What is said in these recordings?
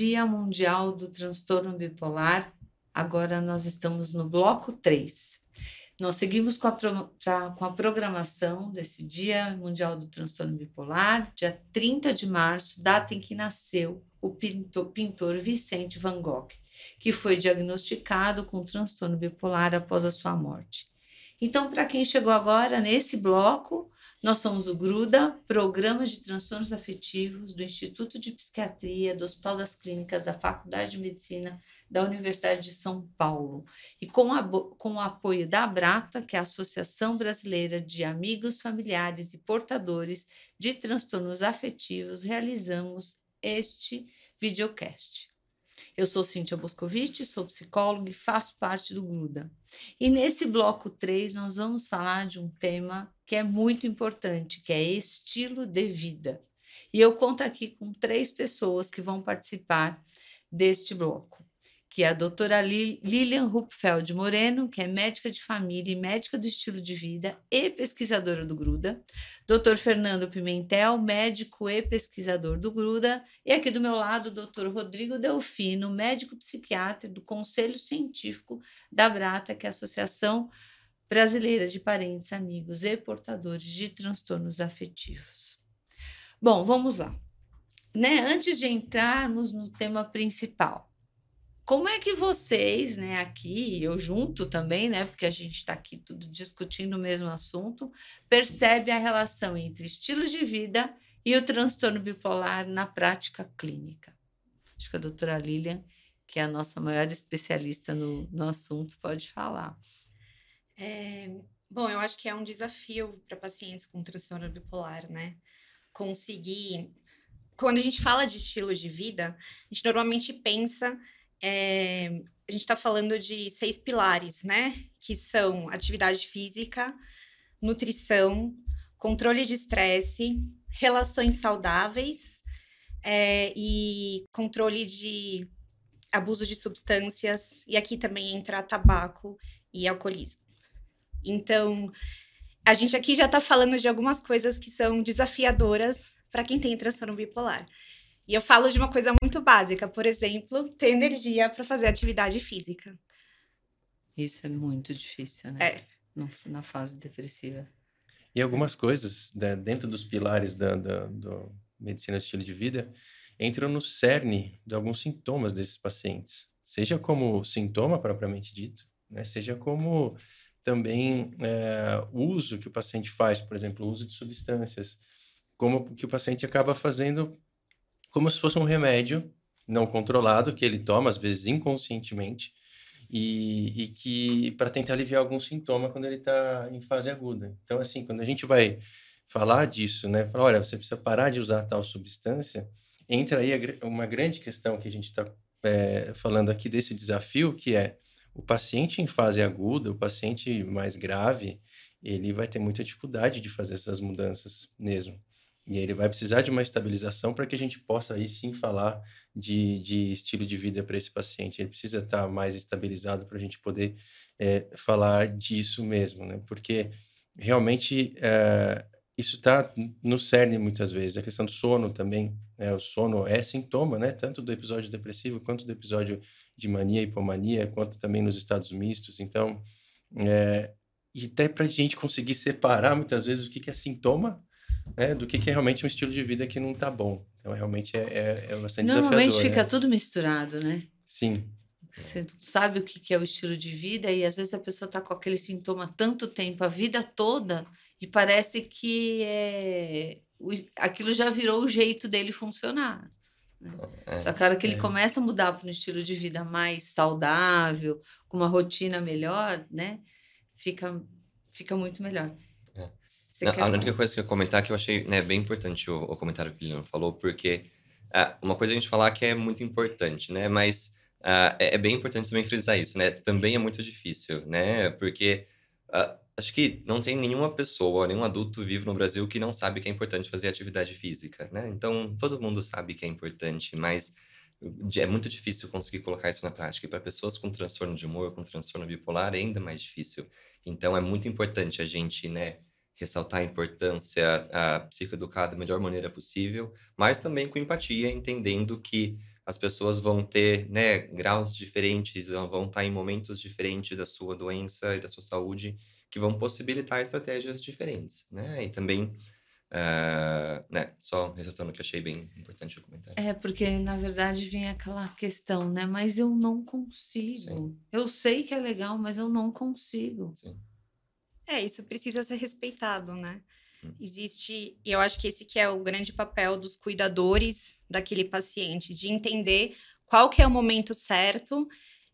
Dia Mundial do Transtorno Bipolar. Agora nós estamos no bloco 3. Nós seguimos com a programação desse Dia Mundial do Transtorno Bipolar, dia 30 de março, data em que nasceu o pintor Vicente Van Gogh, que foi diagnosticado com transtorno bipolar após a sua morte. Então, para quem chegou agora nesse bloco, nós somos o GRUDA, Programa de Transtornos Afetivos do Instituto de Psiquiatria do Hospital das Clínicas da Faculdade de Medicina da Universidade de São Paulo. E com o apoio da ABRATA, que é a Associação Brasileira de Amigos, Familiares e Portadores de Transtornos Afetivos, realizamos este videocast. Eu sou Cíntia Boscovitch, sou psicóloga e faço parte do GRUDA. E nesse bloco 3 nós vamos falar de um tema que é muito importante, que é estilo de vida. E eu conto aqui com 3 pessoas que vão participar deste bloco, que é a doutora Lilian Ruppfeld Moreno, que é médica de família e médica do estilo de vida e pesquisadora do GRUDA, doutor Fernando Pimentel, médico e pesquisador do GRUDA, e aqui do meu lado o doutor Rodrigo Delfino, médico psiquiatra do Conselho Científico da ABRATA, que é a Associação Brasileira de Parentes, Amigos e Portadores de Transtornos Afetivos. Bom, vamos lá. Antes de entrarmos no tema principal, como é que vocês, aqui, eu junto também, porque a gente está aqui tudo discutindo o mesmo assunto, percebe a relação entre estilo de vida e o transtorno bipolar na prática clínica? Acho que a doutora Lilian, que é a nossa maior especialista no assunto, pode falar. Bom, eu acho que é um desafio para pacientes com transtorno bipolar, conseguir... Quando a gente fala de estilo de vida, a gente normalmente pensa... a gente está falando de 6 pilares, que são atividade física, nutrição, controle de estresse, relações saudáveis, e controle de abuso de substâncias, e aqui também entra tabaco e alcoolismo. Então, a gente aqui já está falando de algumas coisas que são desafiadoras para quem tem transtorno bipolar. E eu falo de uma coisa muito básica, por exemplo, ter energia para fazer atividade física. Isso é muito difícil, na fase depressiva. E algumas coisas, dentro dos pilares do medicina do estilo de vida, entram no cerne de alguns sintomas desses pacientes. Seja como sintoma propriamente dito, seja como também o uso que o paciente faz, por exemplo, o uso de substâncias, como que o paciente acaba fazendo como se fosse um remédio não controlado, que ele toma, às vezes inconscientemente, e que para tentar aliviar algum sintoma quando ele está em fase aguda. Então, assim, quando a gente vai falar disso, falar, olha, você precisa parar de usar tal substância, entra aí uma grande questão que a gente está falando aqui desse desafio, que é o paciente em fase aguda, o paciente mais grave, ele vai ter muita dificuldade de fazer essas mudanças mesmo. E aí ele vai precisar de uma estabilização para que a gente possa aí sim falar de estilo de vida para esse paciente. Ele precisa estar mais estabilizado para a gente poder falar disso mesmo, Porque realmente isso está no cerne muitas vezes. A questão do sono também, o sono é sintoma, Tanto do episódio depressivo quanto do episódio de mania, hipomania, quanto também nos estados mistos. Então, e até para a gente conseguir separar muitas vezes o que é sintoma do que é realmente um estilo de vida que não tá bom. Então, realmente é bastante Normalmente desafiador, fica tudo misturado, Sim. Você sabe o que é o estilo de vida e às vezes a pessoa está com aquele sintoma há tanto tempo, a vida toda, e parece que aquilo já virou o jeito dele funcionar. Só que a hora que ele começa a mudar para um estilo de vida mais saudável, com uma rotina melhor, fica muito melhor. A única coisa que eu ia comentar que eu achei bem importante o comentário que o Lilian falou, porque uma coisa a gente falar que é muito importante, mas é bem importante também frisar isso, também é muito difícil, porque acho que não tem nenhuma pessoa, nenhum adulto vivo no Brasil que não sabe que é importante fazer atividade física, Então, todo mundo sabe que é importante, mas é muito difícil conseguir colocar isso na prática. E para pessoas com transtorno de humor, com transtorno bipolar, é ainda mais difícil. Então, é muito importante a gente, ressaltar a importância psicoeducar da melhor maneira possível, mas também com empatia, entendendo que as pessoas vão ter, né, graus diferentes, vão estar em momentos diferentes da sua doença e da sua saúde, que vão possibilitar estratégias diferentes, né? E também, né, só ressaltando que eu achei bem importante o comentário. Porque na verdade vem aquela questão, né? Mas eu não consigo. Sim. Eu sei que é legal, mas eu não consigo. Sim. Isso precisa ser respeitado, né? Hum. Existe, e eu acho que esse que é o grande papel dos cuidadores daquele paciente, de entender qual que é o momento certo,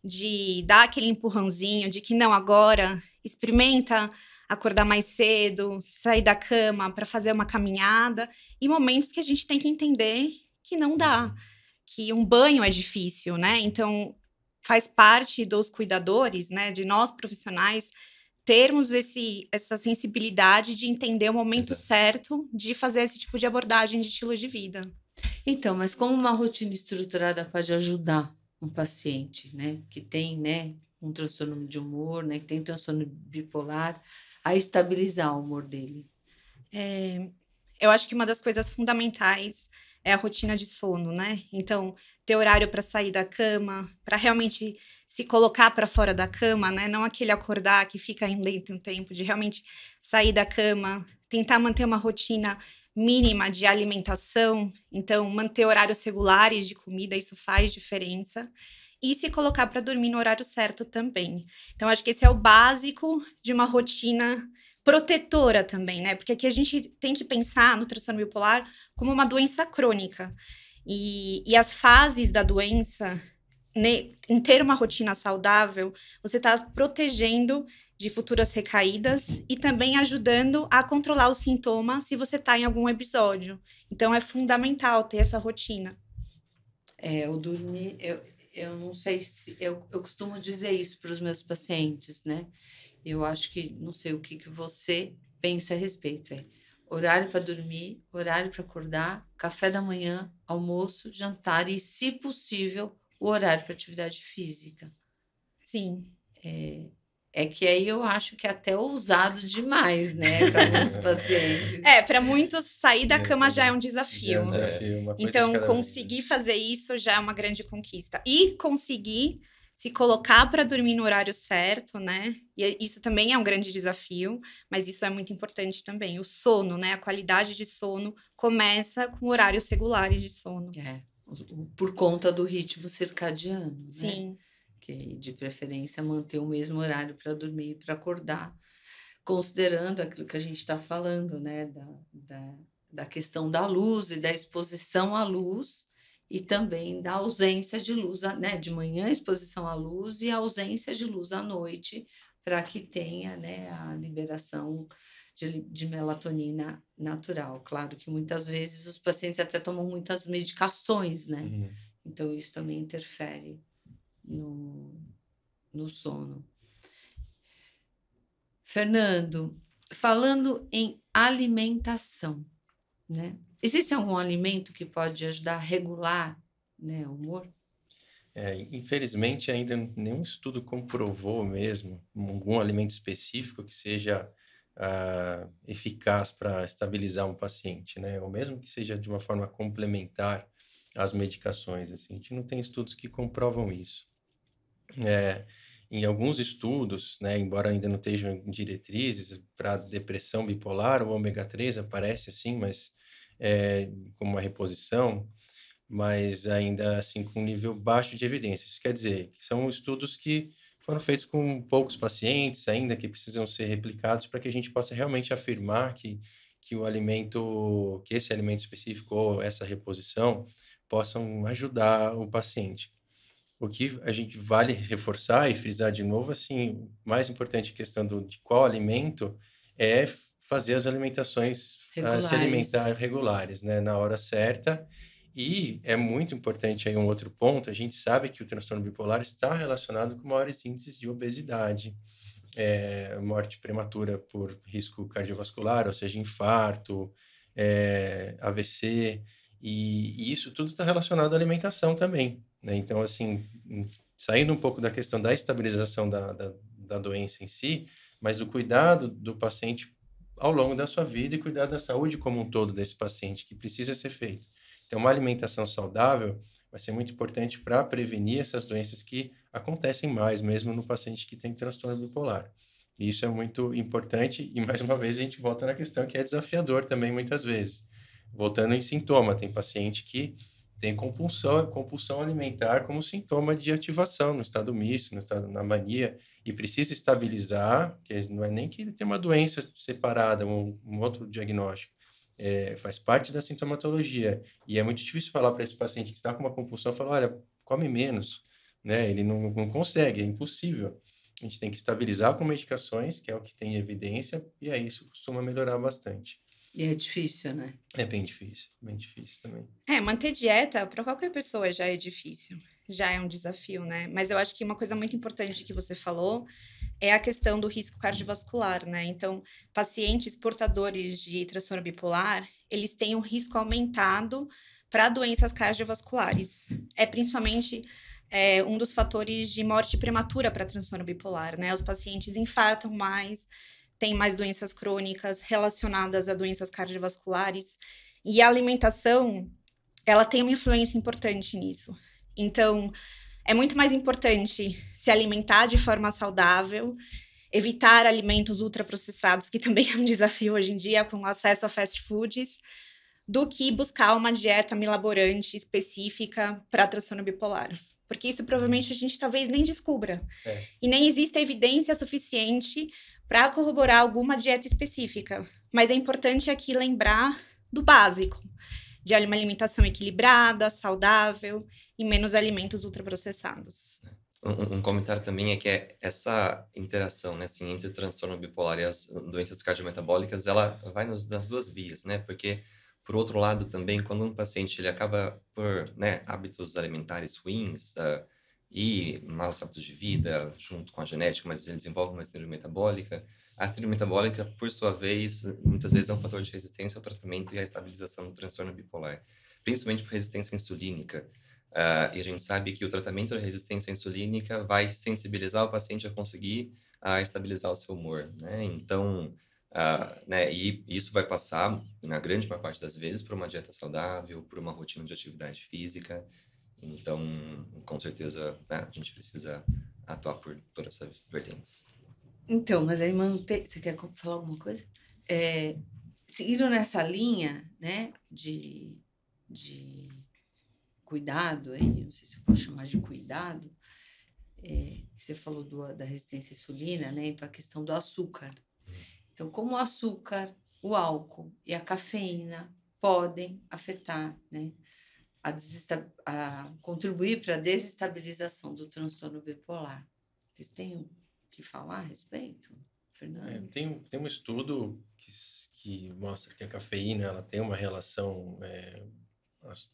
de dar aquele empurrãozinho, de que não, agora experimenta acordar mais cedo, sair da cama para fazer uma caminhada, e momentos que a gente tem que entender que não dá, que um banho é difícil, né? Então, faz parte dos cuidadores, né, de nós profissionais, termos essa sensibilidade de entender o momento Exato. certo de fazer esse tipo de abordagem de estilo de vida. Então, mas como uma rotina estruturada pode ajudar um paciente, né, que tem, né, um transtorno de humor, né, que tem transtorno bipolar, a estabilizar o humor dele? Eu acho que uma das coisas fundamentais é a rotina de sono, né? Então, ter horário para sair da cama, para realmente se colocar para fora da cama, né? Não aquele acordar que fica ainda um tempo, de realmente sair da cama, tentar manter uma rotina mínima de alimentação, então manter horários regulares de comida, isso faz diferença. E se colocar para dormir no horário certo também. Então, acho que esse é o básico de uma rotina protetora também, né? Porque aqui a gente tem que pensar no transtorno bipolar como uma doença crônica. E as fases da doença, né, em ter uma rotina saudável, você está protegendo de futuras recaídas e também ajudando a controlar os sintomas se você está em algum episódio. Então, é fundamental ter essa rotina. O dormir, eu não sei se... Eu costumo dizer isso para os meus pacientes, né? Eu acho que, não sei o que você pensa a respeito. Horário para dormir, horário para acordar, café da manhã, almoço, jantar e, se possível, o horário para atividade física. Sim. Que aí eu acho que é até ousado demais, né, para alguns pacientes. Para muitos, sair da cama já é um desafio. Já é um desafio, uma coisa Então, de cada vez. conseguir fazer isso já é uma grande conquista. E conseguir se colocar para dormir no horário certo, né? E isso também é um grande desafio, mas isso é muito importante também. O sono, né? A qualidade de sono começa com horários regulares de sono. Por conta do ritmo circadiano, né? Sim. Que, de preferência, manter o mesmo horário para dormir e para acordar, considerando aquilo que a gente está falando, né? Da questão da luz e da exposição à luz, e também da ausência de luz, né? De manhã, exposição à luz, e a ausência de luz à noite, para que tenha, né, a liberação de melatonina natural. Claro que muitas vezes os pacientes até tomam muitas medicações, né? Uhum. Então, isso também interfere no sono. Fernando, falando em alimentação, né? Existe algum alimento que pode ajudar a regular, né, o humor? Infelizmente, ainda nenhum estudo comprovou mesmo algum alimento específico que seja eficaz para estabilizar um paciente, né? Ou mesmo que seja de uma forma complementar às medicações, assim. A gente não tem estudos que comprovam isso. Em alguns estudos, né, embora ainda não estejam em diretrizes para depressão bipolar, o ômega 3 aparece assim, mas como uma reposição, mas ainda assim com nível baixo de evidência. Isso quer dizer que são estudos que foram feitos com poucos pacientes ainda, que precisam ser replicados para que a gente possa realmente afirmar que esse alimento específico ou essa reposição possam ajudar o paciente. O que a gente vale reforçar e frisar de novo, assim, o mais importante questão de qual alimento é fazer as alimentações se alimentar regulares, né, na hora certa. E é muito importante aí um outro ponto, a gente sabe que o transtorno bipolar está relacionado com maiores índices de obesidade, morte prematura por risco cardiovascular, ou seja, infarto, AVC, e isso tudo está relacionado à alimentação também, né? Então, assim, saindo um pouco da questão da estabilização da doença em si, mas do cuidado do paciente ao longo da sua vida e cuidar da saúde como um todo desse paciente, que precisa ser feito. Então, uma alimentação saudável vai ser muito importante para prevenir essas doenças que acontecem mais mesmo no paciente que tem transtorno bipolar. E isso é muito importante e, mais uma vez, a gente volta na questão que é desafiador também muitas vezes. Voltando em sintoma, tem paciente que tem compulsão alimentar como sintoma de ativação no estado misto, no estado na mania, e precisa estabilizar, que não é nem que ele tem uma doença separada, um outro diagnóstico, faz parte da sintomatologia. E é muito difícil falar para esse paciente que está com uma compulsão, falar, olha, come menos, né? Ele não consegue, é impossível. A gente tem que estabilizar com medicações, que é o que tem evidência, e aí isso costuma melhorar bastante. E é difícil, né? É bem difícil também. Manter dieta para qualquer pessoa já é difícil, já é um desafio, né? Mas eu acho que uma coisa muito importante que você falou é a questão do risco cardiovascular, né? Então, pacientes portadores de transtorno bipolar, eles têm um risco aumentado para doenças cardiovasculares. É principalmente um dos fatores de morte prematura para transtorno bipolar, né? Os pacientes infartam mais, têm mais doenças crônicas relacionadas a doenças cardiovasculares. E a alimentação, ela tem uma influência importante nisso. Então, é muito mais importante se alimentar de forma saudável, evitar alimentos ultraprocessados, que também é um desafio hoje em dia, com acesso a fast foods, do que buscar uma dieta milaborante específica para transtorno bipolar. Porque isso provavelmente a gente talvez nem descubra. E nem existe evidência suficiente para corroborar alguma dieta específica. Mas é importante aqui lembrar do básico, de uma alimentação equilibrada, saudável e menos alimentos ultraprocessados. Um comentário também é que essa interação, né, assim, entre o transtorno bipolar e as doenças cardiometabólicas, ela vai nas duas vias, né? Porque, por outro lado, também, quando um paciente ele acaba por, né, hábitos alimentares ruins e maus hábitos de vida, junto com a genética, mas ele desenvolve uma síndrome metabólica, a síndrome metabólica, por sua vez, muitas vezes é um fator de resistência ao tratamento e à estabilização do transtorno bipolar, principalmente por resistência insulínica. E a gente sabe que o tratamento da resistência insulínica vai sensibilizar o paciente a conseguir estabilizar o seu humor, né? Então, né, e isso vai passar, na grande maior parte das vezes, por uma dieta saudável, por uma rotina de atividade física. Então, com certeza, a gente precisa atuar por todas essas vertentes. Então, mas aí você quer falar alguma coisa? Seguindo nessa linha, né, de cuidado, aí, não sei se eu posso chamar de cuidado, você falou da resistência à insulina, né, então a questão do açúcar. Então, como o açúcar, o álcool e a cafeína podem afetar, né, contribuir para a desestabilização do transtorno bipolar. Vocês têm o que falar a respeito, Fernando? Tem um estudo que mostra que a cafeína ela tem uma relação,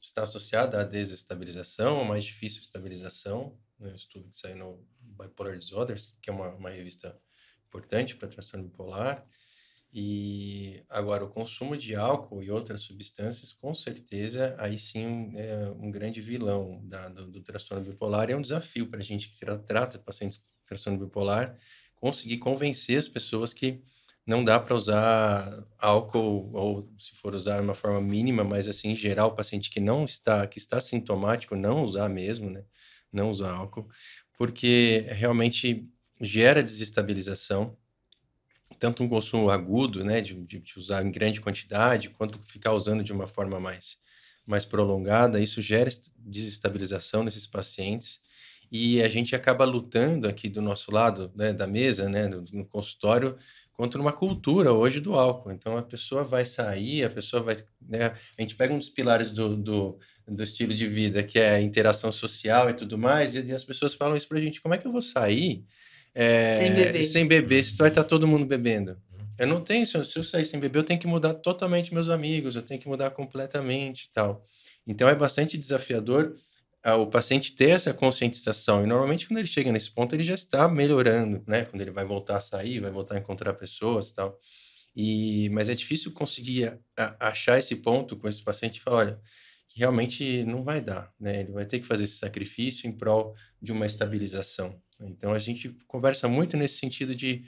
está associada à desestabilização, a mais difícil estabilização, né? Um estudo que saiu no Bipolar Disorders, que é uma revista importante para transtorno bipolar. E agora, o consumo de álcool e outras substâncias, com certeza, aí sim é um grande vilão do transtorno bipolar. É um desafio para a gente que trata pacientes com transtorno bipolar, conseguir convencer as pessoas que não dá para usar álcool, ou se for usar de uma forma mínima, mas assim, em geral, o paciente que está sintomático, não usar mesmo, né? Não usar álcool, porque realmente gera desestabilização, tanto um consumo agudo, né, de usar em grande quantidade, quanto ficar usando de uma forma mais prolongada, isso gera desestabilização nesses pacientes, e a gente acaba lutando aqui do nosso lado, né, da mesa, né, no consultório, contra uma cultura hoje do álcool. Então, a pessoa vai sair, né, a gente pega um dos pilares do estilo de vida, que é a interação social e tudo mais, e as pessoas falam isso pra gente: como é que eu vou sair sem beber, se vai estar todo mundo bebendo? Eu não tenho, se eu sair sem beber, eu tenho que mudar totalmente meus amigos, eu tenho que mudar completamente e tal. Então, é bastante desafiador o paciente ter essa conscientização, e normalmente quando ele chega nesse ponto, ele já está melhorando, né? Quando ele vai voltar a sair, vai voltar a encontrar pessoas e tal. Mas é difícil conseguir achar esse ponto com esse paciente e falar, olha, que realmente não vai dar, né? Ele vai ter que fazer esse sacrifício em prol de uma estabilização. Então, a gente conversa muito nesse sentido de,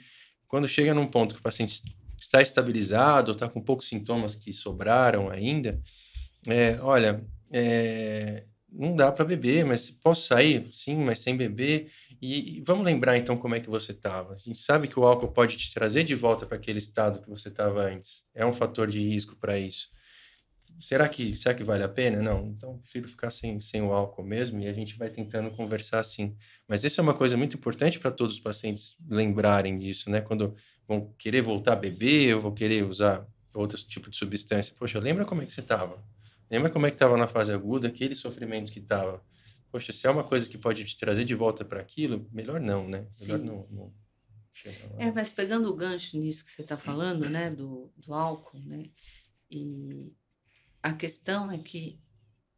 quando chega num ponto que o paciente está estabilizado, está com poucos sintomas que sobraram ainda, olha, não dá para beber, mas posso sair? Sim, mas sem beber. E vamos lembrar então como é que você estava. A gente sabe que o álcool pode te trazer de volta para aquele estado que você estava antes. É um fator de risco para isso. Será que vale a pena? Não. Então, prefiro ficar sem o álcool mesmo e a gente vai tentando conversar assim. Mas isso é uma coisa muito importante para todos os pacientes lembrarem disso, né? Quando vão querer voltar a beber ou vão querer usar outro tipo de substância. Poxa, lembra como é que você estava? Lembra como é que estava na fase aguda, aquele sofrimento que estava? Poxa, se é uma coisa que pode te trazer de volta para aquilo, melhor não, né? Melhor Sim. não chegar lá. Mas pegando o gancho nisso que você está falando, né, do álcool, né? E a questão é que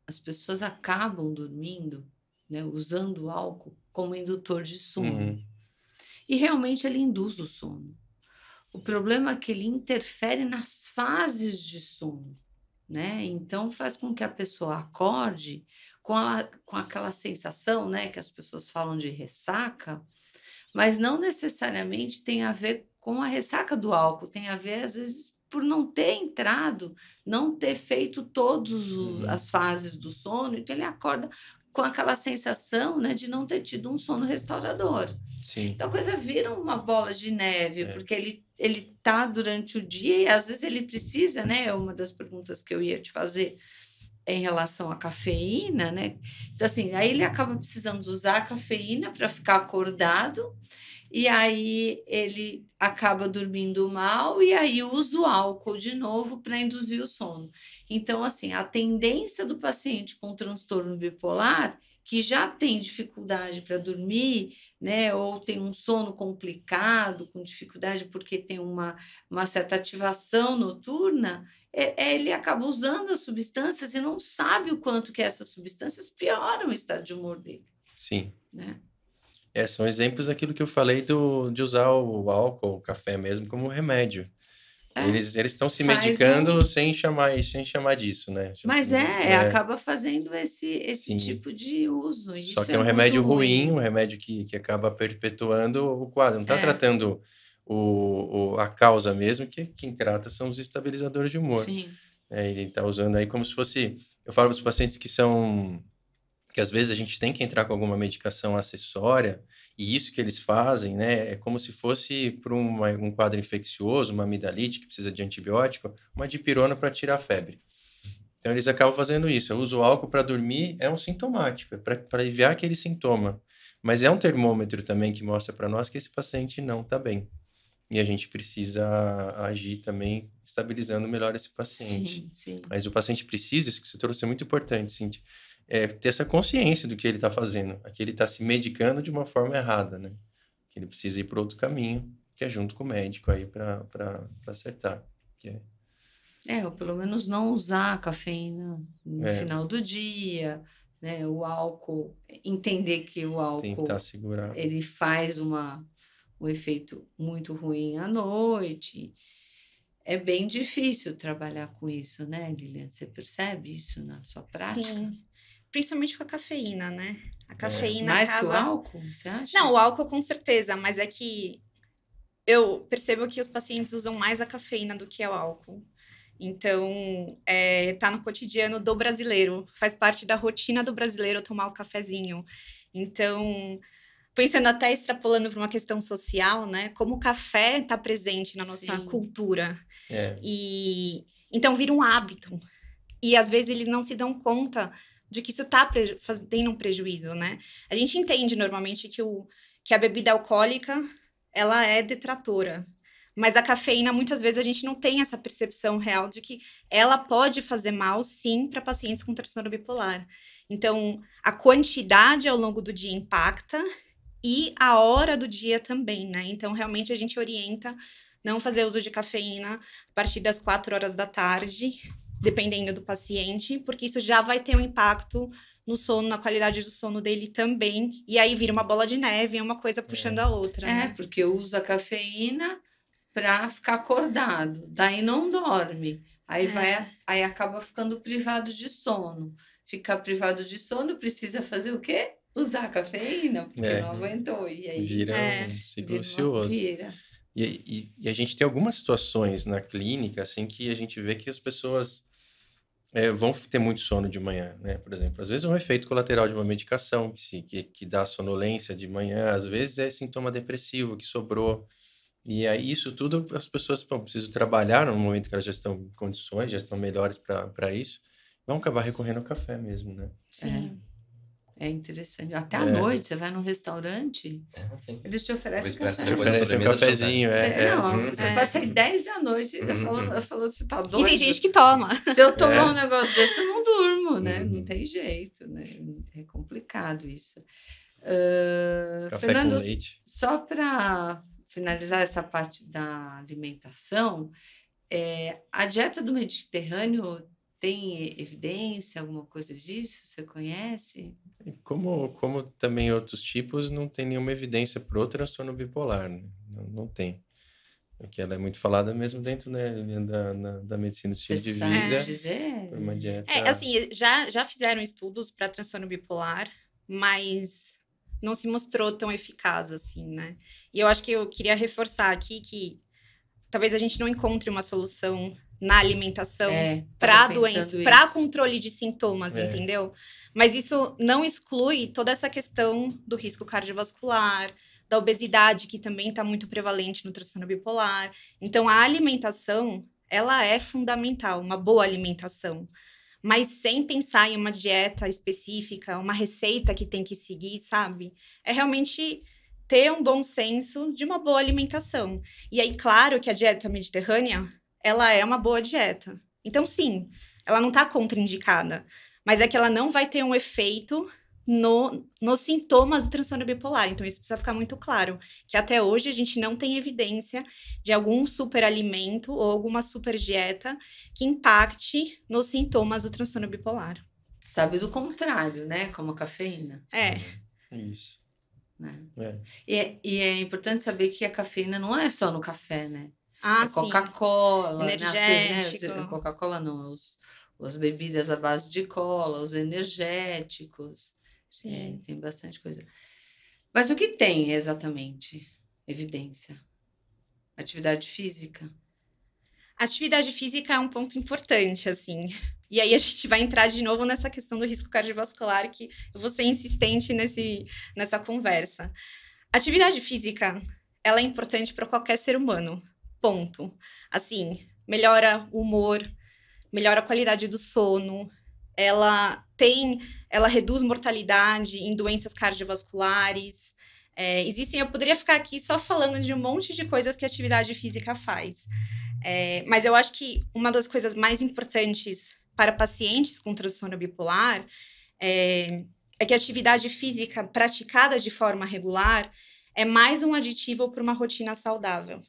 as pessoas acabam dormindo, né, usando o álcool como indutor de sono. E realmente ele induz o sono. O problema é que ele interfere nas fases de sono, né? Então faz com que a pessoa acorde com aquela sensação, né, que as pessoas falam de ressaca, mas não necessariamente tem a ver com a ressaca do álcool, tem a ver, às vezes, por não ter entrado, não ter feito todas as fases do sono, então ele acorda com aquela sensação, né, de não ter tido um sono restaurador. Sim. Então a coisa vira uma bola de neve, porque ele tá durante o dia e às vezes ele precisa, né, uma das perguntas que eu ia te fazer em relação à cafeína, né? Então, assim, aí ele acaba precisando usar a cafeína para ficar acordado, e aí ele acaba dormindo mal, e aí usa o álcool de novo para induzir o sono. Então, assim, a tendência do paciente com transtorno bipolar, que já tem dificuldade para dormir, né, ou tem um sono complicado, com dificuldade porque tem uma certa ativação noturna, ele acaba usando as substâncias e não sabe o quanto que essas substâncias pioram o estado de humor dele, Sim. né? São exemplos daquilo que eu falei de usar o álcool, o café mesmo, como remédio. Eles estão se medicando sem chamar disso, né? Mas acaba fazendo esse tipo de uso. Só Isso que é um remédio ruim, um remédio que acaba perpetuando o quadro. Não está tratando a causa mesmo, que quem trata são os estabilizadores de humor. Sim. Ele está usando aí como se fosse... Eu falo para os pacientes que às vezes a gente tem que entrar com alguma medicação acessória, e isso que eles fazem, né, é como se fosse para um quadro infeccioso, uma amidalite que precisa de antibiótico, uma dipirona para tirar a febre. Então eles acabam fazendo isso. Eu uso o álcool para dormir, é um sintomático, é para aliviar aquele sintoma. Mas é um termômetro também que mostra para nós que esse paciente não está bem. E a gente precisa agir também estabilizando melhor esse paciente. Sim, sim. Mas o paciente precisa, isso que você trouxe é muito importante, Cíntia, ter essa consciência do que ele está fazendo, que ele está se medicando de uma forma errada, né? Que ele precisa ir por outro caminho, que é junto com o médico aí para acertar. Ou pelo menos não usar a cafeína no final do dia, né? O álcool, entender que o álcool tentar segurar. Ele faz um efeito muito ruim à noite. É bem difícil trabalhar com isso, né, Lilian? Você percebe isso na sua prática? Sim. Principalmente com a cafeína, né? A cafeína mais que o álcool, você acha? Não, o álcool com certeza, mas é que eu percebo que os pacientes usam mais a cafeína do que o álcool. Então, tá no cotidiano do brasileiro, faz parte da rotina do brasileiro tomar o cafezinho. Então, pensando até extrapolando para uma questão social, né? Como o café está presente na nossa cultura. E então vira um hábito. E às vezes eles não se dão conta de que isso está tendo um prejuízo, né? A gente entende normalmente que a bebida alcoólica ela é detratora. Mas a cafeína, muitas vezes, a gente não tem essa percepção real de que ela pode fazer mal, sim, para pacientes com transtorno bipolar. Então, a quantidade ao longo do dia impacta e a hora do dia também, né? Então, realmente, a gente orienta não fazer uso de cafeína a partir das 4 horas da tarde, dependendo do paciente, porque isso já vai ter um impacto no sono, na qualidade do sono dele também. E aí vira uma bola de neve, uma coisa puxando a outra, né? Porque usa cafeína para ficar acordado, daí não dorme, aí acaba ficando privado de sono. Ficar privado de sono precisa fazer o quê? Usar a cafeína, porque não aguentou. E aí vira um ciclo vicioso. E a gente tem algumas situações na clínica, assim, que a gente vê que as pessoas vão ter muito sono de manhã, né? Por exemplo, às vezes é um efeito colateral de uma medicação que dá sonolência de manhã, às vezes é sintoma depressivo que sobrou. E aí, isso tudo, as pessoas precisam trabalhar no momento que elas já estão em condições, já estão melhores para isso, vão acabar recorrendo ao café mesmo, né? Sim. É interessante. Até à noite, você vai num restaurante, Sim. eles te oferecem expresso café. depois da Oferece um sobremesa de cafezinho, Você vai sair 10 da noite, ele falou, você tá doido? E tem gente que toma. Se eu tomar um negócio desse, eu não durmo, né? Não Uhum. tem jeito, né? É complicado isso. Café Fernando, com leite. só para finalizar essa parte da alimentação, a dieta do Mediterrâneo tem evidência, alguma coisa disso? Você conhece? Como também outros tipos, não tem nenhuma evidência para o transtorno bipolar, né? Não tem. Porque ela é muito falada mesmo dentro, né, da medicina do estilo Você de sabe vida. dizer? Por uma dieta. Assim, já fizeram estudos para transtorno bipolar, mas não se mostrou tão eficaz assim, né? E eu acho que eu queria reforçar aqui que talvez a gente não encontre uma solução na alimentação para doença, para controle de sintomas, entendeu? Mas isso não exclui toda essa questão do risco cardiovascular, da obesidade, que também está muito prevalente no transtorno bipolar. Então, a alimentação, ela é fundamental, uma boa alimentação. Mas sem pensar em uma dieta específica, uma receita que tem que seguir, sabe? É realmente ter um bom senso de uma boa alimentação. E aí, claro que a dieta mediterrânea, ela é uma boa dieta. Então, sim, ela não está contraindicada, mas é que ela não vai ter um efeito nos sintomas do transtorno bipolar. Então, isso precisa ficar muito claro, que até hoje a gente não tem evidência de algum superalimento ou alguma super dieta que impacte nos sintomas do transtorno bipolar. Sabe do contrário, né? Como a cafeína. Isso. Né? E é importante saber que a cafeína não é só no café, né? Coca-Cola, energético. Né? Coca-Cola não, as bebidas à base de cola, os energéticos. Sim. Tem bastante coisa. Mas o que tem exatamente evidência? Atividade física? Atividade física é um ponto importante, assim. E aí a gente vai entrar de novo nessa questão do risco cardiovascular, que eu vou ser insistente nessa conversa. Atividade física, ela é importante para qualquer ser humano. Ponto. Assim, melhora o humor, melhora a qualidade do sono, ela reduz mortalidade em doenças cardiovasculares. Eu poderia ficar aqui só falando de um monte de coisas que a atividade física faz. Mas eu acho que uma das coisas mais importantes para pacientes com transtorno bipolar é que a atividade física praticada de forma regular é mais um aditivo para uma rotina saudável.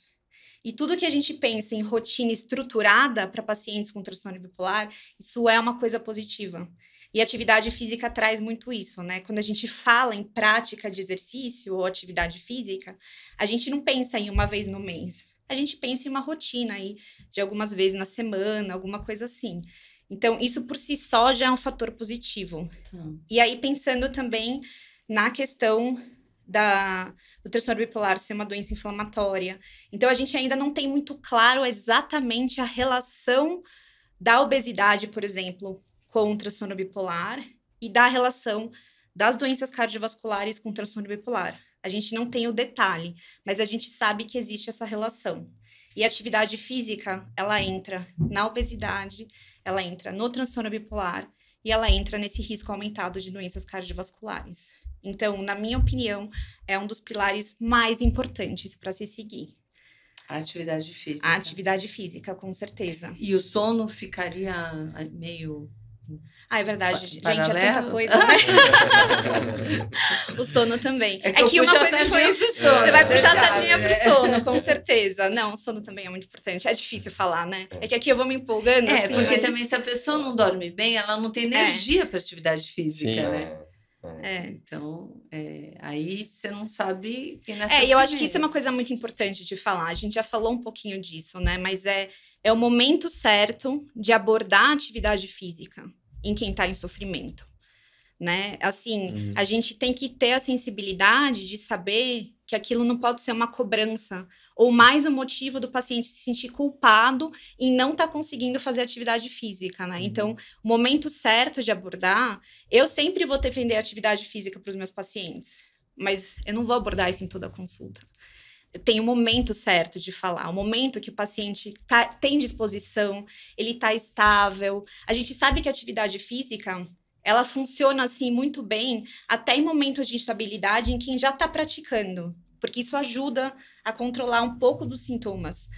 E tudo que a gente pensa em rotina estruturada para pacientes com transtorno bipolar, isso é uma coisa positiva. E a atividade física traz muito isso, né? Quando a gente fala em prática de exercício ou atividade física, a gente não pensa em uma vez no mês. A gente pensa em uma rotina aí de algumas vezes na semana, alguma coisa assim. Então, isso por si só já é um fator positivo. E aí, pensando também na questão do transtorno bipolar ser uma doença inflamatória. Então, a gente ainda não tem muito claro exatamente a relação da obesidade, por exemplo, com o transtorno bipolar e da relação das doenças cardiovasculares com o transtorno bipolar. A gente não tem o detalhe, mas a gente sabe que existe essa relação. E a atividade física, ela entra na obesidade, ela entra no transtorno bipolar e ela entra nesse risco aumentado de doenças cardiovasculares. Então, na minha opinião, é um dos pilares mais importantes para se seguir. A atividade física. A atividade física, com certeza. E o sono ficaria meio... É verdade, gente, paralelo? é tanta coisa, né? O sono também. É que uma coisa foi pro sono. Você vai puxar a sardinha pro sono, com certeza. Não, o sono também é muito importante. É difícil falar, né? É que aqui eu vou me empolgando, assim. Porque também se a pessoa não dorme bem, ela não tem energia para atividade física, né? Então, aí você não sabe quem nasceu e eu acho que isso é uma coisa muito importante de falar. A gente já falou um pouquinho disso, né? Mas é o momento certo de abordar a atividade física em quem está em sofrimento, né? Assim, a gente tem que ter a sensibilidade de saber que aquilo não pode ser uma cobrança ou mais um motivo do paciente se sentir culpado em não estar conseguindo fazer atividade física, né? Então, o momento certo de abordar, eu sempre vou defender a atividade física para os meus pacientes, mas eu não vou abordar isso em toda a consulta. Tem o momento certo de falar, o momento que o paciente tem disposição, ele está estável. A gente sabe que a atividade física, ela funciona assim muito bem até em momentos de instabilidade em quem já está praticando, porque isso ajuda a controlar um pouco dos sintomas.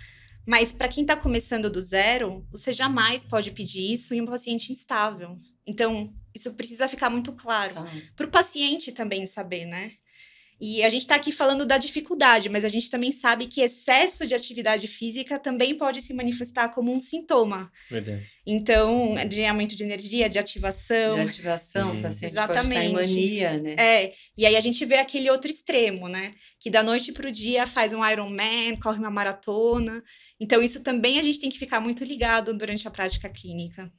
Mas para quem está começando do zero, você jamais pode pedir isso em um paciente instável. Então, isso precisa ficar muito claro. Para o paciente também saber, né? E a gente está aqui falando da dificuldade, mas a gente também sabe que excesso de atividade física também pode se manifestar como um sintoma. Verdade. Então, de aumento de energia, de ativação. De ativação, o paciente exatamente. Pode estar em mania, né? E aí a gente vê aquele outro extremo, né? Que da noite para o dia faz um Ironman, corre uma maratona. Então, isso também a gente tem que ficar muito ligado durante a prática clínica.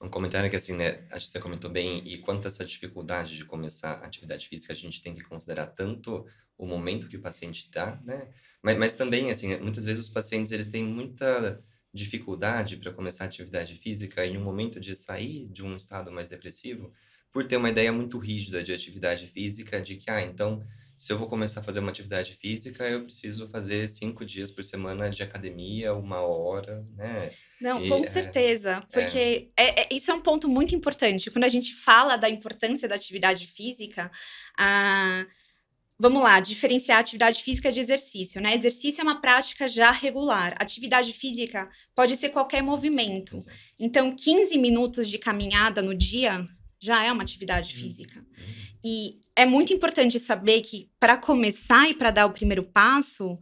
Um comentário que, assim, né, acho que você comentou bem, e quanto a essa dificuldade de começar a atividade física, a gente tem que considerar tanto o momento que o paciente está, né? Mas também, assim, muitas vezes os pacientes, eles têm muita dificuldade para começar a atividade física em um momento de sair de um estado mais depressivo, por ter uma ideia muito rígida de atividade física, de que, então, se eu vou começar a fazer uma atividade física, eu preciso fazer 5 dias por semana de academia, 1 hora, né? Não, com certeza, porque isso é um ponto muito importante. Quando a gente fala da importância da atividade física, vamos lá, diferenciar atividade física de exercício, né? Exercício é uma prática já regular. Atividade física pode ser qualquer movimento. Exato. Então, 15 minutos de caminhada no dia já é uma atividade física. E é muito importante saber que, para começar e para dar o primeiro passo,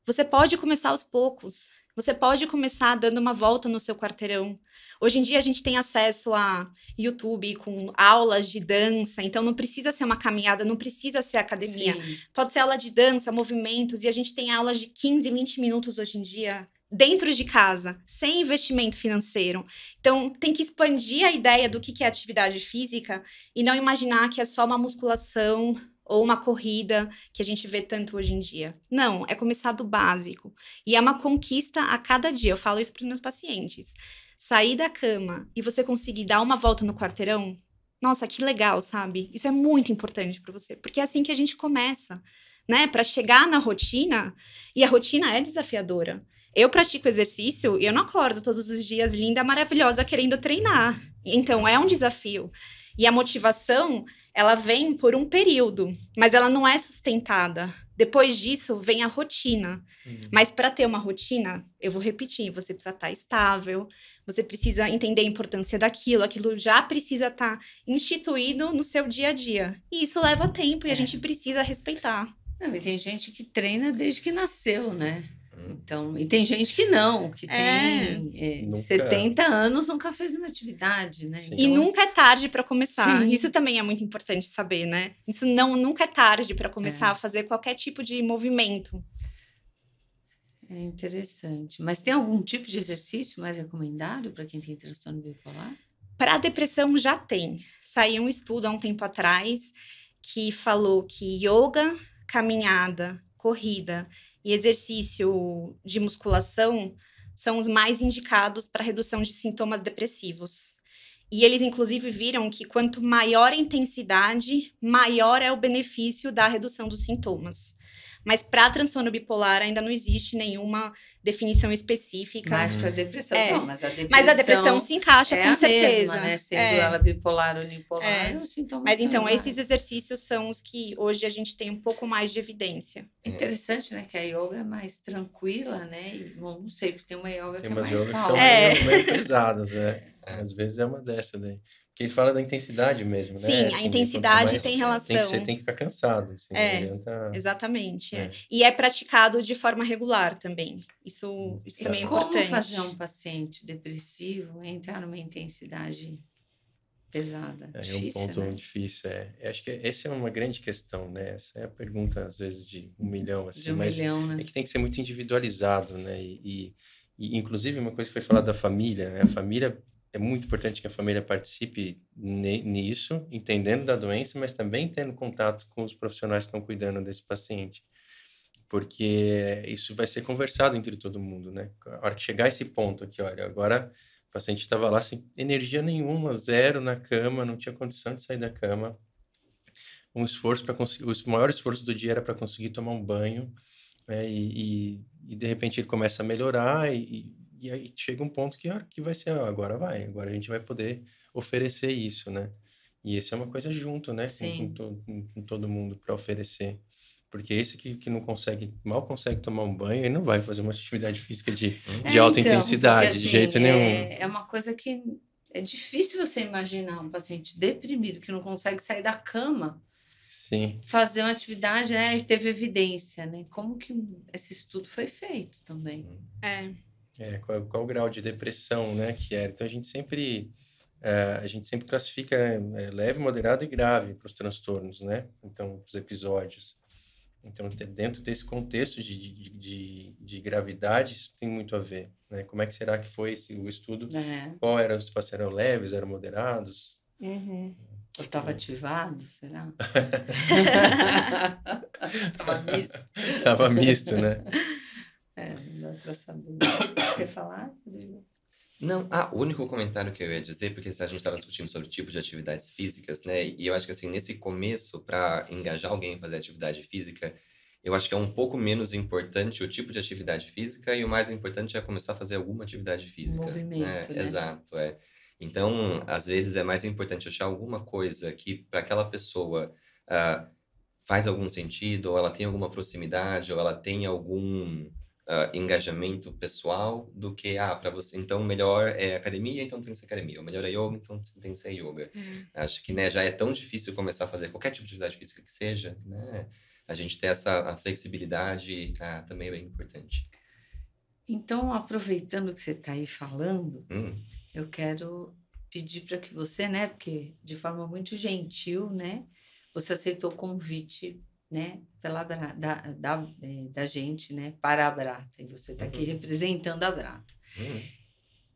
você pode começar aos poucos. Você pode começar dando uma volta no seu quarteirão. Hoje em dia, a gente tem acesso a YouTube com aulas de dança. Então, não precisa ser uma caminhada, não precisa ser academia. Sim. Pode ser aula de dança, movimentos. E a gente tem aulas de 15, 20 minutos hoje em dia, dentro de casa, sem investimento financeiro. Então, tem que expandir a ideia do que é atividade física e não imaginar que é só uma musculação ou uma corrida que a gente vê tanto hoje em dia. Não, é começar do básico. E é uma conquista a cada dia. Eu falo isso para os meus pacientes. Sair da cama e você conseguir dar uma volta no quarteirão, nossa, que legal, sabe? Isso é muito importante para você, porque é assim que a gente começa, né? Para chegar na rotina, e a rotina é desafiadora. Eu pratico exercício e eu não acordo todos os dias linda, maravilhosa, querendo treinar. Então, é um desafio. E a motivação, ela vem por um período, mas ela não é sustentada. Depois disso, vem a rotina. Mas para ter uma rotina, eu vou repetir, você precisa estar estável, você precisa entender a importância daquilo, aquilo já precisa estar instituído no seu dia a dia. E isso leva tempo e a gente precisa respeitar. Não, e tem gente que treina desde que nasceu, né? Então, e tem gente que não, que tem 70 anos, nunca fez uma atividade, né? E então, nunca é tarde para começar. Sim. Isso também é muito importante saber, né? Isso nunca é tarde para começar a fazer qualquer tipo de movimento. É interessante. Mas tem algum tipo de exercício mais recomendado para quem tem transtorno bipolar? Para a depressão já tem. Saiu um estudo há um tempo atrás que falou que yoga, caminhada, corrida e exercício de musculação são os mais indicados para redução de sintomas depressivos. E eles, inclusive, viram que quanto maior a intensidade, maior é o benefício da redução dos sintomas. Mas para transtorno bipolar ainda não existe nenhuma definição específica. Mais para depressão. Não, mas a depressão se encaixa com certeza. Mesma, né? Sendo ela bipolar ou unipolar, os sintomas Mas são então, iguais. esses exercícios são os que hoje a gente tem um pouco mais de evidência. Interessante, né? Que a yoga é mais tranquila, né? E, bom, não sei, porque tem uma yoga Tem que é umas mais yogas que calma. são meio pesadas, né? Às vezes é uma dessa daí. Porque ele fala da intensidade mesmo, né? Sim, a intensidade tem relação. Tem que ficar cansado. Assim, não adianta... Exatamente. E é praticado de forma regular também. Isso também é importante. Como fazer um paciente depressivo entrar numa intensidade pesada? Difícil, um ponto né? difícil. Acho que essa é uma grande questão, né? Essa é a pergunta, às vezes, de 1 milhão. Assim, De 1 milhão, né? É que tem que ser muito individualizado, né? E, inclusive, uma coisa que foi falada da família, né? A família... É muito importante que a família participe nisso, entendendo da doença, mas também tendo contato com os profissionais que estão cuidando desse paciente. porque isso vai ser conversado entre todo mundo, né? A hora que chegar esse ponto aqui, olha, agora o paciente estava lá sem energia nenhuma, zero na cama, não tinha condição de sair da cama. Um esforço para conseguir, o maior esforço do dia era para conseguir tomar um banho, né? E de repente ele começa a melhorar e aí chega um ponto que, a hora que vai ser, agora vai, agora a gente vai poder oferecer isso, né? E isso é uma coisa junto, né? Sim. Com todo mundo para oferecer. Porque esse que não consegue, mal consegue tomar um banho, ele não vai fazer uma atividade física de alta Então, intensidade, porque, de assim, jeito nenhum. é uma coisa que é difícil você imaginar um paciente deprimido que não consegue sair da cama Sim. fazer uma atividade, né? E teve evidência, né? Como que esse estudo foi feito também. Qual o grau de depressão, né, que é. Então, a gente sempre classifica leve, moderado e grave para os transtornos, né? Então, os episódios. Então, dentro desse contexto de gravidade, isso tem muito a ver, né? Como é que será que foi o estudo? Qual era, os pacientes eram leves, eram moderados? Ou estava ativado, será? Estava misto. Estava misto, né? Não dá para saber. Quer falar, Rodrigo? Não, o único comentário que eu ia dizer, porque a gente estava discutindo sobre o tipo de atividades físicas, né? E eu acho que, assim, nesse começo, para engajar alguém a fazer atividade física, eu acho que é um pouco menos importante o tipo de atividade física e o mais importante é começar a fazer alguma atividade física, Movimento, né? Exato, Então, às vezes é mais importante achar alguma coisa que para aquela pessoa faz algum sentido, ou ela tem alguma proximidade, ou ela tem algum engajamento pessoal do que, para você, então, melhor é academia, então tem que ser academia. Ou melhor é yoga, então tem que ser yoga. Acho que, né, já é tão difícil começar a fazer qualquer tipo de atividade física que seja, né? A gente ter a flexibilidade também é bem importante. Então, aproveitando que você está aí falando, eu quero pedir para que você, né, porque de forma muito gentil, né, você aceitou o convite, né, da gente, né, para a Brata, e você está aqui representando a Brata.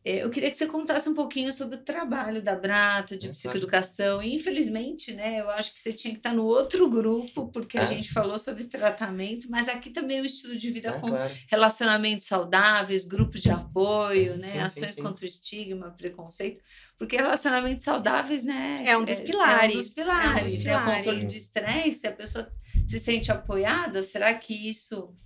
Eu queria que você contasse um pouquinho sobre o trabalho da Brata, de psicoeducação. E, infelizmente, né, eu acho que você tinha que estar no outro grupo, porque a gente falou sobre tratamento, mas aqui também o estilo de vida com relacionamentos saudáveis, grupos de apoio, né, ações contra o estigma, preconceito. Porque relacionamentos saudáveis, né? É um dos pilares. É um dos pilares. É o controle de estresse, se a pessoa se sente apoiada, será que isso...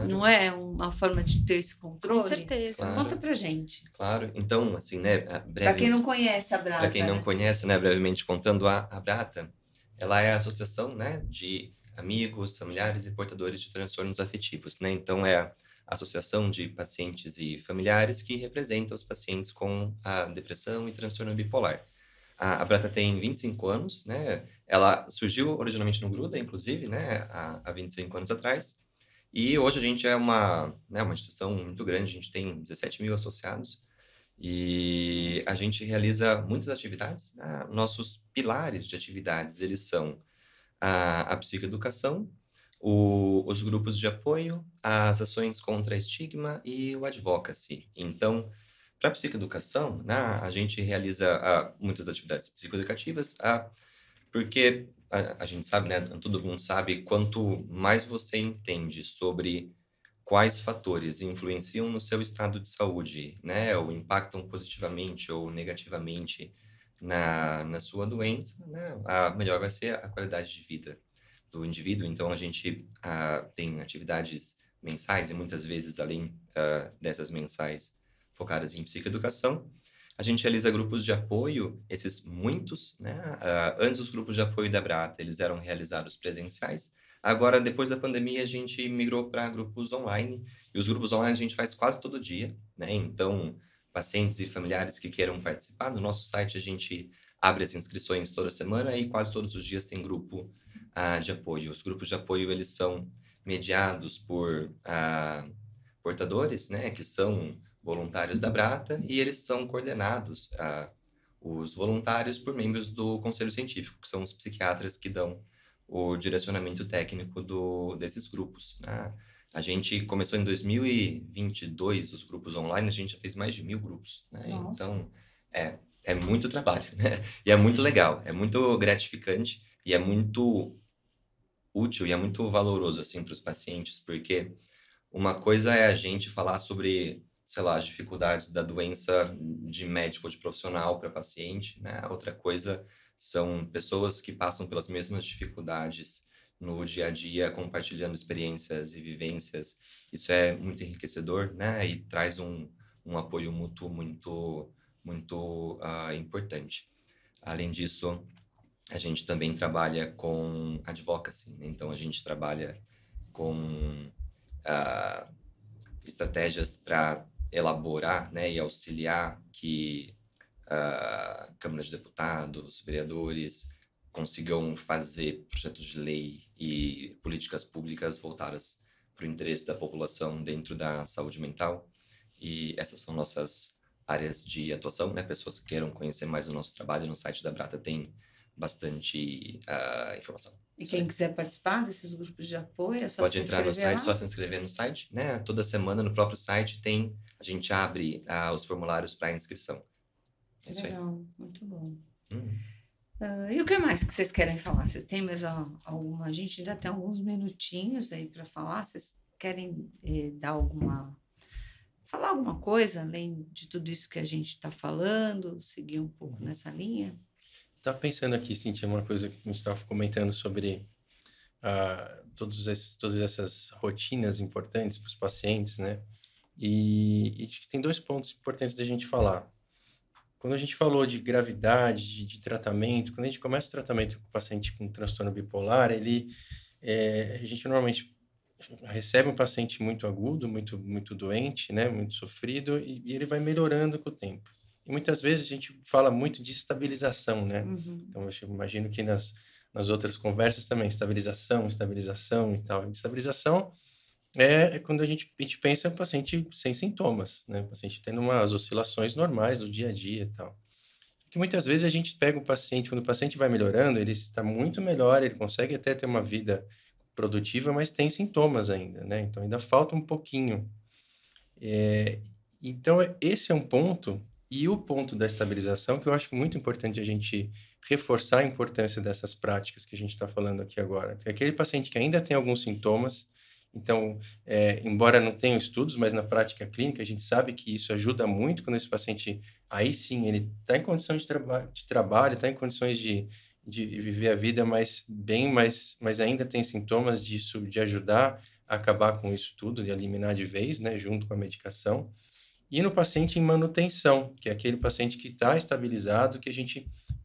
Não é uma forma de ter esse controle? Com certeza. Conta pra gente. Claro. Então, assim, né, Para quem não conhece a Brata. Para quem não conhece, né, brevemente contando, a Brata, ela é a associação, né, de amigos, familiares e portadores de transtornos afetivos, né? Então, é a associação de pacientes e familiares que representa os pacientes com a depressão e transtorno bipolar. A Brata tem 25 anos, né? Ela surgiu originalmente no Gruda, inclusive, né, há 25 anos atrás. E hoje a gente é uma instituição muito grande, a gente tem 17 mil associados e a gente realiza muitas atividades. Nossos pilares de atividades, eles são a psicoeducação, os grupos de apoio, as ações contra estigma e o advocacy. Então, para a psicoeducação, a gente realiza muitas atividades psicoeducativas, porque a gente sabe, né, todo mundo sabe, quanto mais você entende sobre quais fatores influenciam no seu estado de saúde, né, ou impactam positivamente ou negativamente na sua doença, né, melhor vai ser a qualidade de vida do indivíduo. Então, a gente tem atividades mensais e muitas vezes, além dessas mensais focadas em psicoeducação, a gente realiza grupos de apoio, esses muitos, né? Antes os grupos de apoio da Brata, eles eram realizados presenciais. Agora, depois da pandemia, a gente migrou para grupos online. E os grupos online a gente faz quase todo dia, né? Então, pacientes e familiares que queiram participar, no nosso site a gente abre as inscrições toda semana e quase todos os dias tem grupo de apoio. Os grupos de apoio, eles são mediados por portadores, né? Que são voluntários da Brata, e eles são coordenados, os voluntários, por membros do Conselho Científico, que são os psiquiatras que dão o direcionamento técnico desses grupos. A gente começou em 2022, os grupos online, a gente já fez mais de 1000 grupos. Né? Então, é muito trabalho, né? E é muito legal, é muito gratificante, e é muito útil e é muito valoroso, assim, para os pacientes, porque uma coisa é a gente falar sobre, sei lá, as dificuldades da doença de médico ou de profissional para paciente, né? Outra coisa são pessoas que passam pelas mesmas dificuldades no dia a dia, compartilhando experiências e vivências. Isso é muito enriquecedor, né? E traz um apoio mútuo muito importante. Além disso, a gente também trabalha com advocacy, né? Então, a gente trabalha com estratégias para elaborar, né, e auxiliar que a Câmara de Deputados, vereadores, consigam fazer projetos de lei e políticas públicas voltadas para o interesse da população dentro da saúde mental. E essas são nossas áreas de atuação, né? Pessoas que queiram conhecer mais o nosso trabalho, no site da Brata tem bastante informação. E quem quiser participar desses grupos de apoio, é só pode se entrar no inscrever site, lá? só se inscrever no site, né? Toda semana no próprio site a gente abre os formulários para inscrição. É isso aí. Legal, muito bom. E o que mais que vocês querem falar? Vocês têm mais alguma? A gente ainda tem alguns minutinhos aí para falar. Vocês querem falar alguma coisa além de tudo isso que a gente está falando? Seguir um pouco nessa linha? Estava pensando aqui, Cintia, uma coisa que a gente estava comentando sobre todas essas rotinas importantes para os pacientes, né? E acho que tem 2 pontos importantes da gente falar. Quando a gente falou de gravidade, de tratamento, quando a gente começa o tratamento com o paciente com transtorno bipolar, a gente normalmente recebe um paciente muito agudo, muito doente, né? Muito sofrido, e ele vai melhorando com o tempo. E muitas vezes a gente fala muito de estabilização, né? Uhum. Então, eu imagino que nas outras conversas também, estabilização e tal. Estabilização é quando a gente pensa no paciente sem sintomas, né? O paciente tendo umas oscilações normais do dia a dia e tal. Porque muitas vezes a gente pega o paciente, quando o paciente vai melhorando, ele está muito melhor, ele consegue até ter uma vida produtiva, mas tem sintomas ainda, né? Então, ainda falta um pouquinho. Então, esse é um ponto, e o ponto da estabilização, que eu acho muito importante a gente reforçar a importância dessas práticas que a gente está falando aqui agora. Tem aquele paciente que ainda tem alguns sintomas, então, embora não tenham estudos, mas na prática clínica a gente sabe que isso ajuda muito quando esse paciente, aí sim, ele está em condições de trabalho, está em condições de viver a vida mais bem, mas ainda tem sintomas disso, de ajudar a acabar com isso tudo, de eliminar de vez, né, junto com a medicação. E no paciente em manutenção, que é aquele paciente que está estabilizado,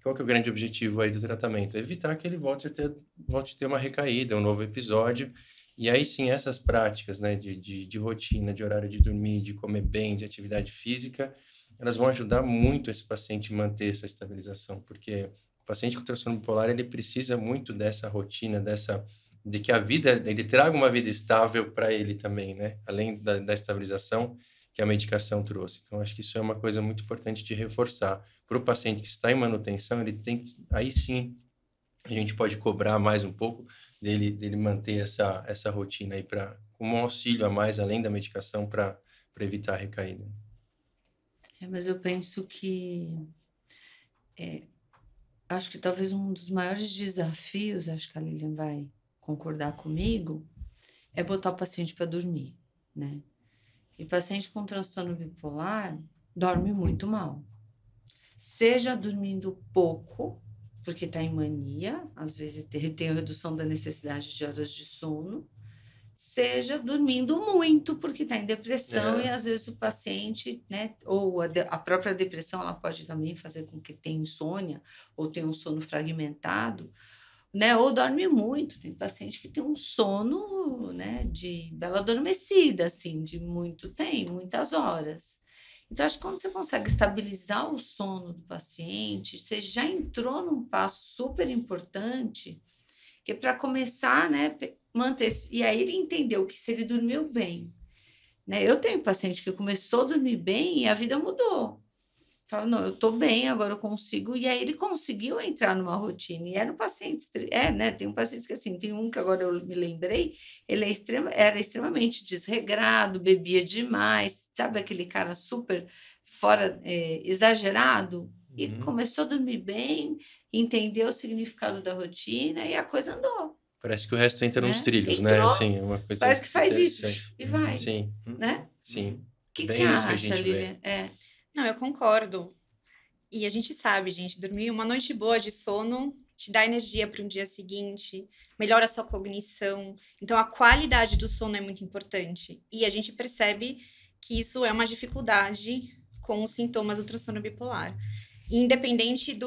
qual que é o grande objetivo aí do tratamento? Evitar que ele volte a ter uma recaída, um novo episódio. E aí sim, essas práticas, né, de rotina, de horário de dormir, de comer bem, de atividade física, elas vão ajudar muito esse paciente a manter essa estabilização, porque o paciente com transtorno bipolar, ele precisa muito dessa rotina, de que a vida, ele traga uma vida estável para ele também, né? Além da estabilização que a medicação trouxe. Então, acho que isso é uma coisa muito importante de reforçar. Para o paciente que está em manutenção, aí sim, a gente pode cobrar mais um pouco dele manter essa rotina aí como um auxílio a mais, além da medicação, para evitar a recaída. Mas eu penso que acho que talvez um dos maiores desafios, acho que a Lilian vai concordar comigo, é botar o paciente para dormir, né? E paciente com transtorno bipolar dorme muito mal. Seja dormindo pouco, porque está em mania, às vezes tem a redução da necessidade de horas de sono, seja dormindo muito, porque está em depressão e às vezes o paciente, né, ou a própria depressão, ela pode também fazer com que tenha insônia ou tenha um sono fragmentado, né, ou dorme muito. Tem paciente que tem um sono, né, de bela adormecida, assim, muitas horas. Então, acho que quando você consegue estabilizar o sono do paciente, você já entrou num passo super importante, que é para começar, né, manter. E aí ele entendeu que se ele dormiu bem, né? Eu tenho paciente que começou a dormir bem e a vida mudou. Fala, não, eu estou bem, agora eu consigo. E aí ele conseguiu entrar numa rotina. E era um paciente, né? Tem um paciente que assim, tem um que agora eu me lembrei, ele era extremamente desregrado, bebia demais, sabe aquele cara super fora, exagerado? E começou a dormir bem, entendeu o significado da rotina e a coisa andou. Parece que o resto entra nos né? trilhos, né? Entrou, Assim, uma coisa parece que faz isso interessante. e vai, Sim, né? sim. O que Bem você isso que a acha, gente vê. Lilian? Não, eu concordo. E a gente sabe, gente, dormir uma noite boa de sono te dá energia para um dia seguinte, melhora a sua cognição. Então, a qualidade do sono é muito importante. E a gente percebe que isso é uma dificuldade com os sintomas do transtorno bipolar. Independente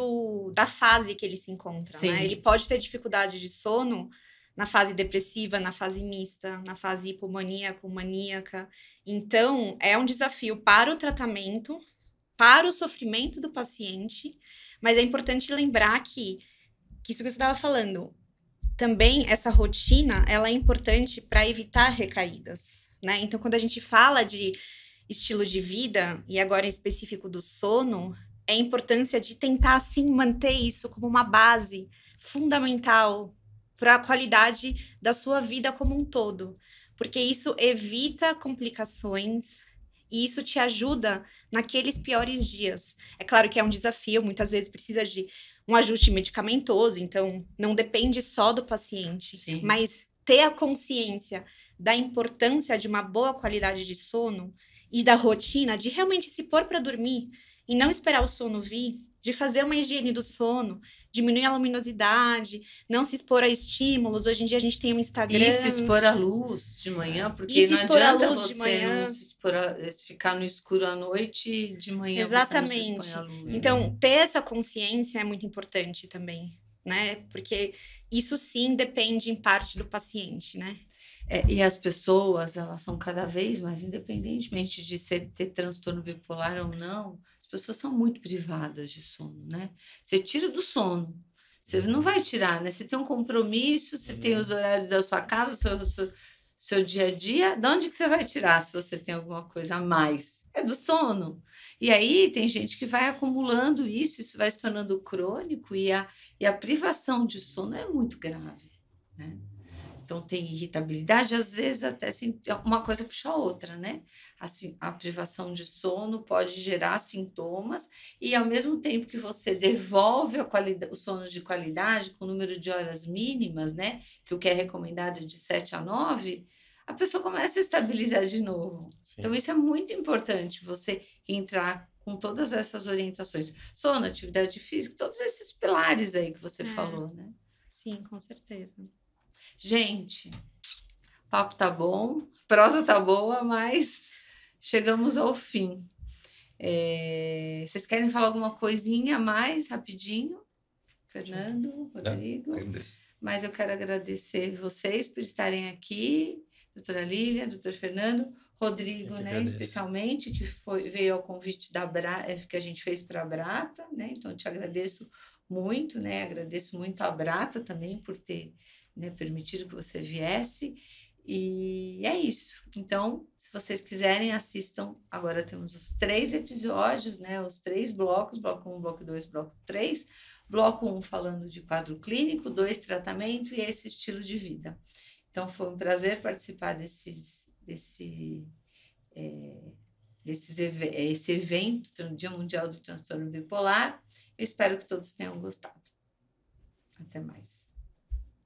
da fase que ele se encontra, Sim. né? Ele pode ter dificuldade de sono na fase depressiva, na fase mista, na fase hipomaníaca, maníaca. Então, é um desafio para o tratamento, para o sofrimento do paciente, mas é importante lembrar que isso que você estava falando, também essa rotina, ela é importante para evitar recaídas, né? Então, quando a gente fala de estilo de vida, e agora em específico do sono, é a importância de tentar, assim, manter isso como uma base fundamental para a qualidade da sua vida como um todo, porque isso evita complicações e isso te ajuda naqueles piores dias. É claro que é um desafio, muitas vezes precisa de um ajuste medicamentoso, então não depende só do paciente, Sim. mas ter a consciência da importância de uma boa qualidade de sono e da rotina, de realmente se pôr para dormir e não esperar o sono vir, de fazer uma higiene do sono, diminuir a luminosidade, não se expor a estímulos. Hoje em dia a gente tem um Instagram. E se expor à luz de manhã, porque E se não expor à adianta luz de você manhã. não se expor ficar no escuro à noite e de manhã você não se Exatamente. expõe à luz. Então, ter essa consciência é muito importante também, né? Porque isso sim depende em parte do paciente, né? E as pessoas, elas são cada vez mais, independentemente de ter transtorno bipolar ou não, as pessoas são muito privadas de sono, né? Você tira do sono, você não vai tirar, né? Você tem um compromisso, você tem os horários da sua casa, seu dia a dia, de onde que você vai tirar se você tem alguma coisa a mais? É do sono. E aí tem gente que vai acumulando isso vai se tornando crônico e a privação de sono é muito grave, né? Então, tem irritabilidade, às vezes até assim, uma coisa puxa a outra, né? Assim, a privação de sono pode gerar sintomas e, ao mesmo tempo que você devolve o sono de qualidade, com o número de horas mínimas, né? Que o que é recomendado é de 7 a 9, a pessoa começa a estabilizar de novo. Sim. Então, isso é muito importante, você entrar com todas essas orientações. Sono, atividade física, todos esses pilares aí que você falou, né? Sim, com certeza. Gente, o papo tá bom, a prosa tá boa, mas chegamos ao fim. Vocês querem falar alguma coisinha a mais, rapidinho? Fernando, Rodrigo? Agradeço. Mas eu quero agradecer vocês por estarem aqui, doutora Lília, doutor Fernando, Rodrigo, né, agradeço. especialmente, que veio ao convite que a gente fez para a Brata, né? Então, eu te agradeço muito, né? Agradeço muito a Brata também por ter, né, permitido que você viesse. E é isso. Então, se vocês quiserem, assistam. Agora temos os 3 episódios, né? Os 3 blocos, bloco 1, bloco 2, bloco 3. Bloco 1 falando de quadro clínico, 2 tratamento e esse estilo de vida. Então, foi um prazer participar desse evento, Dia Mundial do Transtorno Bipolar. Eu espero que todos tenham gostado. Até mais.